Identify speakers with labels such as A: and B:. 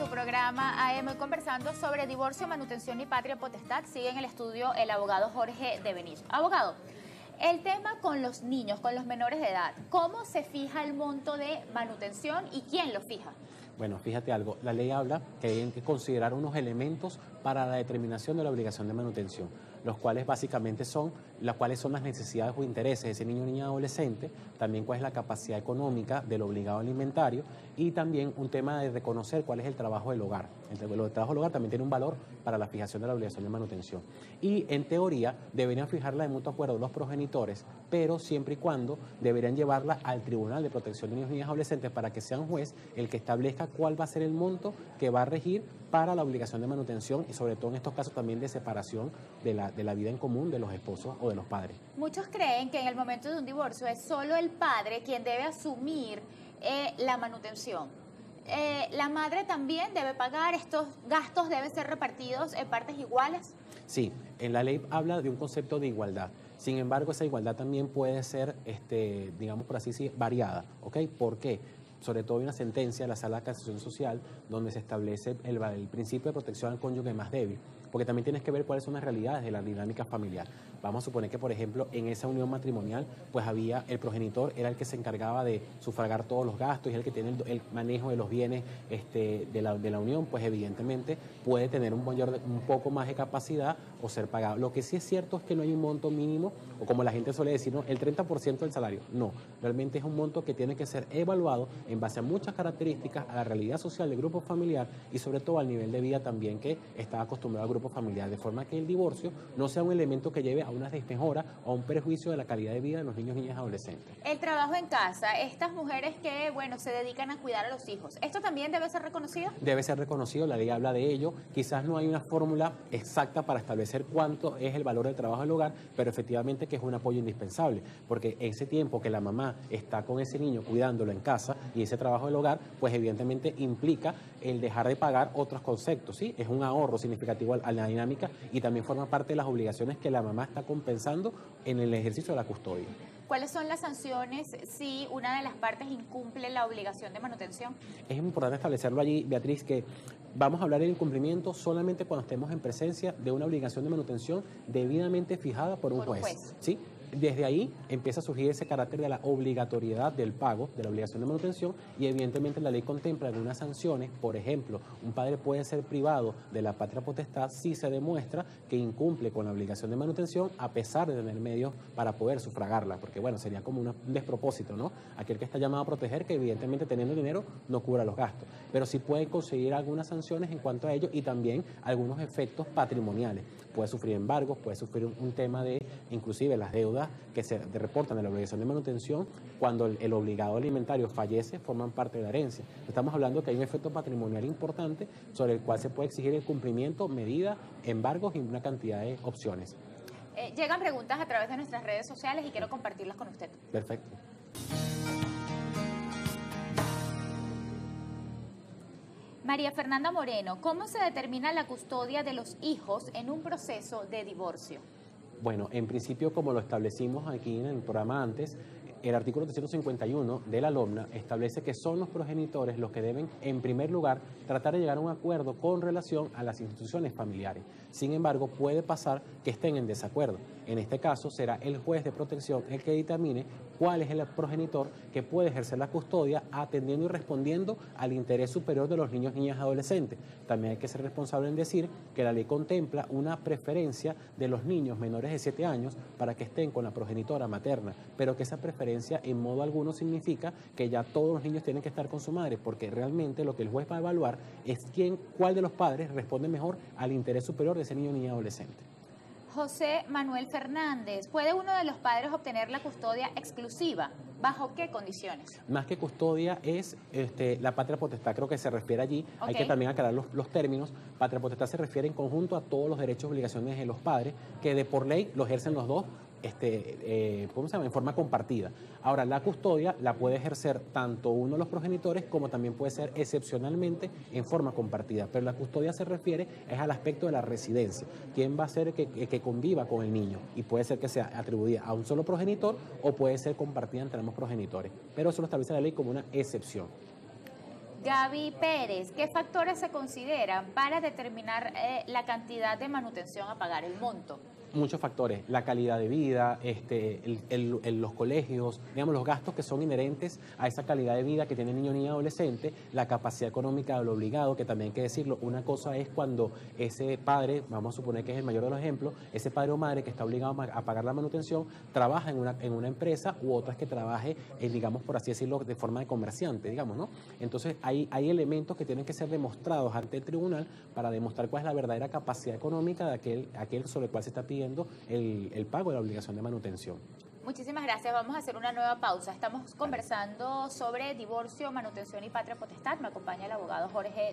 A: su programa AM hoy conversando sobre divorcio, manutención y patria potestad. Sigue en el estudio el abogado Jorge de Benicio. Abogado, el tema con los niños, con los menores de edad, ¿cómo se fija el monto de manutención y quién lo fija?
B: Bueno, fíjate algo, la ley habla que hay que considerar unos elementos para la determinación de la obligación de manutención, los cuales básicamente son las necesidades o intereses de ese niño, niña, adolescente, también cuál es la capacidad económica del obligado alimentario y también un tema de reconocer cuál es el trabajo del hogar. El trabajo del hogar también tiene un valor para la fijación de la obligación de manutención. Y en teoría deberían fijarla de mutuo acuerdo los progenitores, pero siempre y cuando deberían llevarla al Tribunal de Protección de Niños y Niñas Adolescentes para que sea un juez el que establezca cuál va a ser el monto que va a regir para la obligación de manutención y sobre todo en estos casos también de separación de la vida en común de los esposos o de los padres.
A: Muchos creen que en el momento de un divorcio es solo el padre quien debe asumir la manutención. ¿La madre también debe pagar? ¿Estos gastos deben ser repartidos en partes iguales?
B: Sí, en la ley habla de un concepto de igualdad. Sin embargo, esa igualdad también puede ser, digamos por así decir, variada. ¿Ok? ¿Por qué? Sobre todo hay una sentencia de la Sala de Casación Social donde se establece el principio de protección al cónyuge más débil, porque también tienes que ver cuáles son las realidades de la dinámica familiar. Vamos a suponer que, por ejemplo, en esa unión matrimonial, pues el progenitor era el que se encargaba de sufragar todos los gastos y el que tiene el manejo de los bienes de la unión, pues evidentemente puede tener un poco más de capacidad o ser pagado. Lo que sí es cierto es que no hay un monto mínimo, o como la gente suele decir, ¿no?, el 30% del salario. No, realmente es un monto que tiene que ser evaluado en base a muchas características, a la realidad social del grupo familiar y sobre todo al nivel de vida también que está acostumbrado al grupo familiar, de forma que el divorcio no sea un elemento que lleve a una desmejora o a un perjuicio de la calidad de vida de los niños, niñas y adolescentes.
A: El trabajo en casa, estas mujeres que, bueno, se dedican a cuidar a los hijos, ¿esto también debe ser reconocido?
B: Debe ser reconocido, la ley habla de ello. Quizás no hay una fórmula exacta para establecer cuánto es el valor del trabajo del hogar, pero efectivamente que es un apoyo indispensable, porque ese tiempo que la mamá está con ese niño cuidándolo en casa y ese trabajo del hogar, pues evidentemente implica el dejar de pagar otros conceptos, ¿sí? Es un ahorro significativo a la dinámica y también forma parte de las obligaciones que la mamá está compensando en el ejercicio de la custodia.
A: ¿Cuáles son las sanciones si una de las partes incumple la obligación de manutención?
B: Es importante establecerlo allí, Beatriz, que vamos a hablar del incumplimiento solamente cuando estemos en presencia de una obligación de manutención debidamente fijada por un juez. ¿Sí? Desde ahí empieza a surgir ese carácter de la obligatoriedad del pago de la obligación de manutención y evidentemente la ley contempla algunas sanciones. Por ejemplo, un padre puede ser privado de la patria potestad si se demuestra que incumple con la obligación de manutención a pesar de tener medios para poder sufragarla, porque bueno, sería como un despropósito, ¿no? Aquel que está llamado a proteger que evidentemente teniendo dinero no cubra los gastos, pero sí puede conseguir algunas sanciones en cuanto a ello y también algunos efectos patrimoniales. Puede sufrir embargos, puede sufrir un tema de inclusive las deudas que se reportan de la obligación de manutención cuando el obligado alimentario fallece, forman parte de la herencia. Estamos hablando que hay un efecto patrimonial importante sobre el cual se puede exigir el cumplimiento, medida, embargos y una cantidad de opciones.
A: Llegan preguntas a través de nuestras redes sociales y quiero compartirlas con usted.
B: Perfecto.
A: María Fernanda Moreno, ¿cómo se determina la custodia de los hijos en un proceso de divorcio?
B: Bueno, en principio, como lo establecimos aquí en el programa antes, el artículo 351 de la LOMNA establece que son los progenitores los que deben, en primer lugar, tratar de llegar a un acuerdo con relación a las instituciones familiares. Sin embargo, puede pasar que estén en desacuerdo. En este caso, será el juez de protección el que determine cuál es el progenitor que puede ejercer la custodia atendiendo y respondiendo al interés superior de los niños, niñas y adolescentes. También hay que ser responsable en decir que la ley contempla una preferencia de los niños menores de 7 años para que estén con la progenitora materna, pero que esa preferencia en modo alguno significa que ya todos los niños tienen que estar con su madre, porque realmente lo que el juez va a evaluar es cuál de los padres responde mejor al interés superior de ese niño, niña y adolescente.
A: José Manuel Fernández, ¿puede uno de los padres obtener la custodia exclusiva? ¿Bajo qué condiciones?
B: Más que custodia es la patria potestad, creo que se refiere allí. Okay. Hay que también aclarar los términos. Patria potestad se refiere en conjunto a todos los derechos y obligaciones de los padres, que de por ley lo ejercen los dos, ¿cómo se llama?, en forma compartida. Ahora, la custodia la puede ejercer tanto uno de los progenitores como también puede ser excepcionalmente en forma compartida. Pero la custodia se refiere es al aspecto de la residencia. ¿Quién va a ser que conviva con el niño? Y puede ser que sea atribuida a un solo progenitor o puede ser compartida entre ambos progenitores. Pero eso lo establece la ley como una excepción.
A: Gaby Pérez, ¿qué factores se consideran para determinar la cantidad de manutención a pagar, el monto?
B: Muchos factores, la calidad de vida, los colegios, digamos, los gastos que son inherentes a esa calidad de vida que tiene el niño, niña, adolescente, la capacidad económica del obligado, que también hay que decirlo. Una cosa es cuando ese padre, vamos a suponer que es el mayor de los ejemplos, ese padre o madre que está obligado a pagar la manutención, trabaja en una empresa, u otra es que trabaje, digamos, por así decirlo, de forma de comerciante, digamos, ¿no? Entonces, hay elementos que tienen que ser demostrados ante el tribunal para demostrar cuál es la verdadera capacidad económica de aquel sobre el cual se está pidiendo el pago de la obligación de manutención.
A: Muchísimas gracias. Vamos a hacer una nueva pausa. Estamos conversando sobre divorcio, manutención y patria potestad. Me acompaña el abogado Jorge